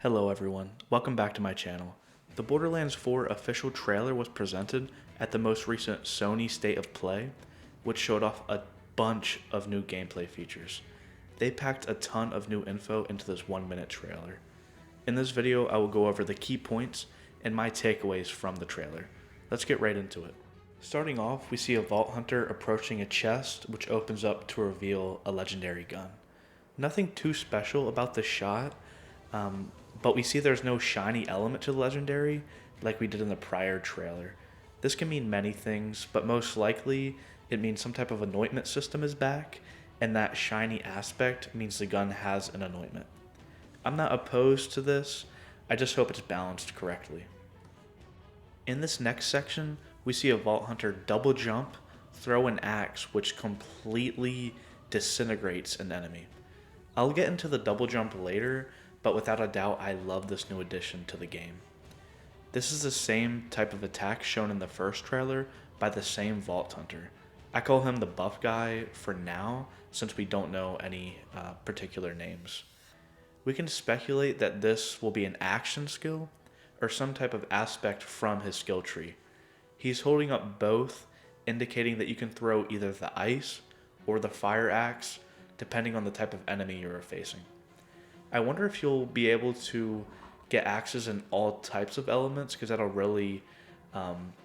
Hello everyone, welcome back to my channel. The Borderlands 4 official trailer was presented at the most recent Sony State of Play, which showed off a bunch of new gameplay features. They packed a ton of new info into this 1-minute trailer. In this video, I will go over the key points and my takeaways from the trailer. Let's get right into it. Starting off, we see a Vault Hunter approaching a chest, which opens up to reveal a legendary gun. Nothing too special about this shot, but we see there's no shiny element to the legendary like we did in the prior trailer. This can mean many things, but most likely it means some type of anointment system is back, and that shiny aspect means the gun has an anointment. I'm not opposed to this, I just hope it's balanced correctly. In this next section, we see a Vault Hunter double jump, throw an axe which completely disintegrates an enemy. I'll get into the double jump later, but without a doubt I love this new addition to the game. This is the same type of attack shown in the first trailer by the same Vault Hunter. I call him the buff guy for now, since we don't know any particular names. We can speculate that this will be an action skill, or some type of aspect from his skill tree. He's holding up both, indicating that you can throw either the ice or the fire axe, depending on the type of enemy you're facing. I wonder if you'll be able to get axes in all types of elements, because that'll really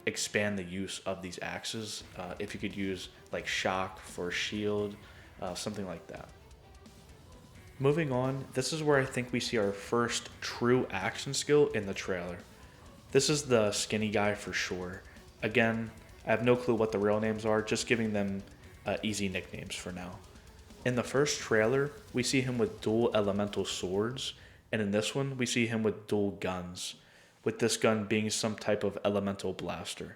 expand the use of these axes. If you could use like shock for shield, something like that. Moving on, this is where I think we see our first true action skill in the trailer. This is the skinny guy for sure. Again, I have no clue what the real names are, just giving them easy nicknames for now. In the first trailer, we see him with dual elemental swords, and in this one, we see him with dual guns, with this gun being some type of elemental blaster.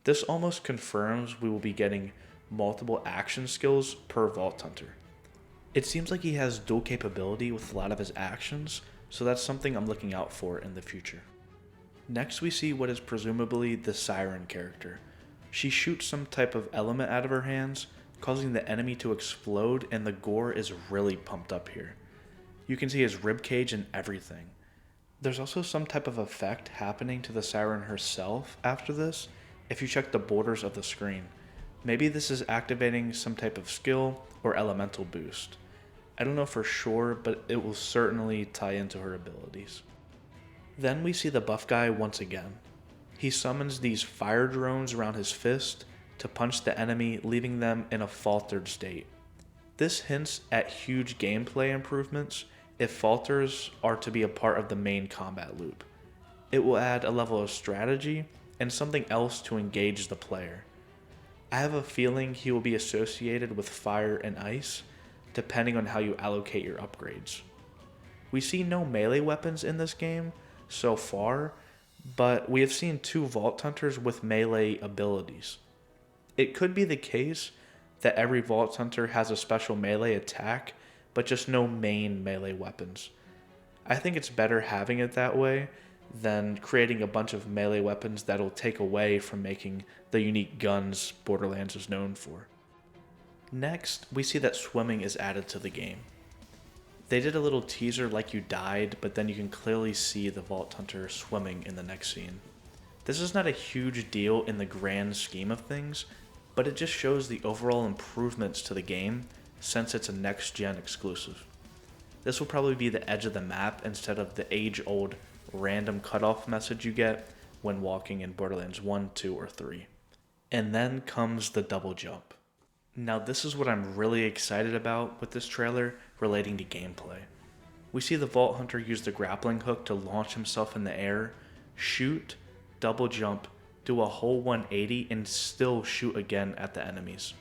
This almost confirms we will be getting multiple action skills per Vault Hunter. It seems like he has dual capability with a lot of his actions, so that's something I'm looking out for in the future. Next, we see what is presumably the Siren character. She shoots some type of element out of her hands, causing the enemy to explode, and the gore is really pumped up here. You can see his ribcage and everything. There's also some type of effect happening to the Siren herself after this, if you check the borders of the screen. Maybe this is activating some type of skill or elemental boost. I don't know for sure, but it will certainly tie into her abilities. Then we see the buff guy once again. He summons these fire drones around his fist to punch the enemy, leaving them in a faltered state. This hints at huge gameplay improvements if falters are to be a part of the main combat loop. It will add a level of strategy and something else to engage the player. I have a feeling he will be associated with fire and ice, depending on how you allocate your upgrades. We see no melee weapons in this game so far, but we have seen 2 Vault Hunters with melee abilities. It could be the case that every Vault Hunter has a special melee attack, but just no main melee weapons. I think it's better having it that way than creating a bunch of melee weapons that'll take away from making the unique guns Borderlands is known for. Next, we see that swimming is added to the game. They did a little teaser like you died, but then you can clearly see the Vault Hunter swimming in the next scene. This is not a huge deal in the grand scheme of things, but it just shows the overall improvements to the game since it's a next-gen exclusive. This will probably be the edge of the map instead of the age-old random cutoff message you get when walking in Borderlands 1, 2, or 3. And then comes the double jump. Now this is what I'm really excited about with this trailer relating to gameplay. We see the Vault Hunter use the grappling hook to launch himself in the air, shoot, double jump, do a whole 180, and still shoot again at the enemies.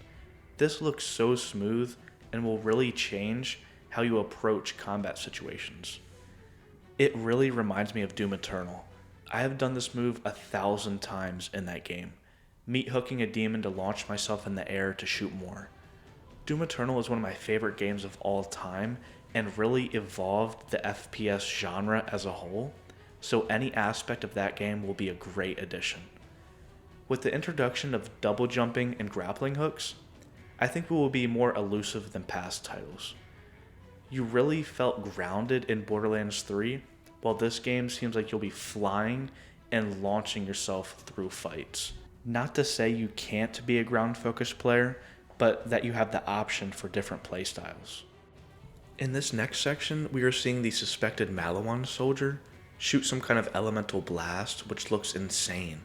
This looks so smooth and will really change how you approach combat situations. It really reminds me of Doom Eternal. I have done this move 1,000 times in that game. Meat hooking a demon to launch myself in the air to shoot more. Doom Eternal is one of my favorite games of all time and really evolved the FPS genre as a whole, so any aspect of that game will be a great addition. With the introduction of double jumping and grappling hooks, I think we will be more elusive than past titles. You really felt grounded in Borderlands 3, while this game seems like you'll be flying and launching yourself through fights. Not to say you can't be a ground-focused player, but that you have the option for different playstyles. In this next section, we are seeing the suspected Malawan soldier shoot some kind of elemental blast, which looks insane.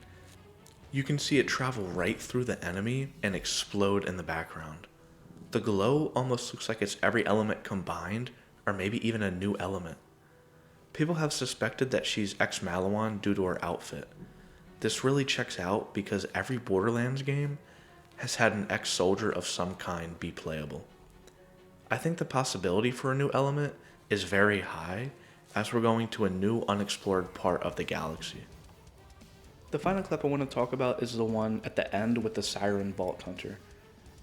You can see it travel right through the enemy and explode in the background. The glow almost looks like it's every element combined, or maybe even a new element. People have suspected that she's ex-Malawan due to her outfit. This really checks out because every Borderlands game has had an ex-soldier of some kind be playable. I think the possibility for a new element is very high, as we're going to a new unexplored part of the galaxy. The final clip I want to talk about is the one at the end with the Siren Vault Hunter.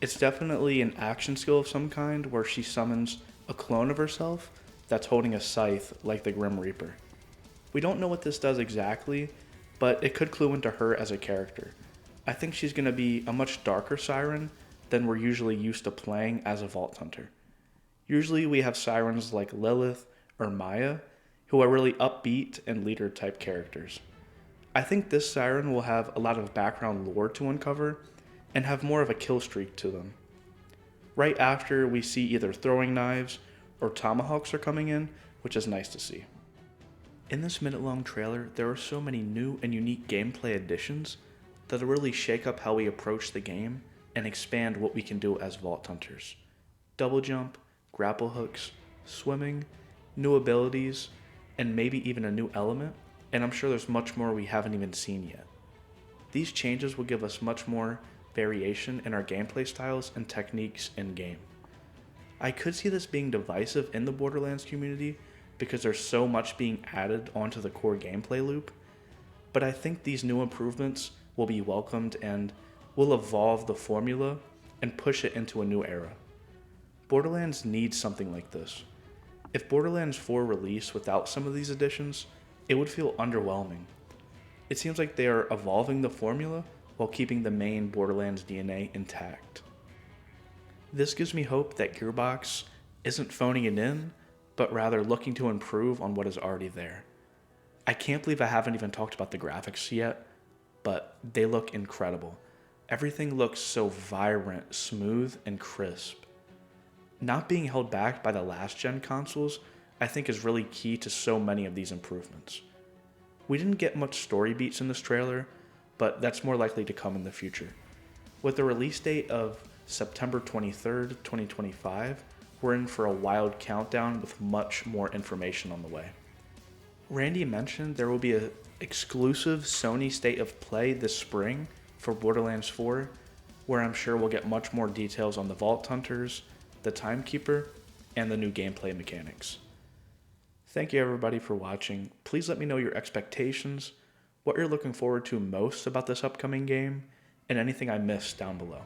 It's definitely an action skill of some kind where she summons a clone of herself that's holding a scythe like the Grim Reaper. We don't know what this does exactly, but it could clue into her as a character. I think she's going to be a much darker Siren than we're usually used to playing as a Vault Hunter. Usually we have Sirens like Lilith or Maya, who are really upbeat and leader type characters. I think this Siren will have a lot of background lore to uncover and have more of a kill streak to them. Right after, we see either throwing knives or tomahawks are coming in, which is nice to see. In this minute-long trailer, there are so many new and unique gameplay additions that'll really shake up how we approach the game and expand what we can do as Vault Hunters. Double jump, grapple hooks, swimming, new abilities, and maybe even a new element, and I'm sure there's much more we haven't even seen yet. These changes will give us much more variation in our gameplay styles and techniques in-game. I could see this being divisive in the Borderlands community because there's so much being added onto the core gameplay loop, but I think these new improvements will be welcomed and will evolve the formula and push it into a new era. Borderlands needs something like this. If Borderlands 4 released without some of these additions, it would feel underwhelming. It seems like they are evolving the formula while keeping the main Borderlands DNA intact. This gives me hope that Gearbox isn't phoning it in, but rather looking to improve on what is already there. I can't believe I haven't even talked about the graphics yet, but they look incredible. Everything looks so vibrant, smooth, and crisp. Not being held back by the last gen consoles, I think is really key to so many of these improvements. We didn't get much story beats in this trailer, but that's more likely to come in the future. With the release date of September 23rd, 2025, we're in for a wild countdown with much more information on the way. Randy mentioned there will be an exclusive Sony State of Play this spring for Borderlands 4, where I'm sure we'll get much more details on the Vault Hunters, the Timekeeper, and the new gameplay mechanics. Thank you everybody for watching. Please let me know your expectations, what you're looking forward to most about this upcoming game, and anything I missed down below.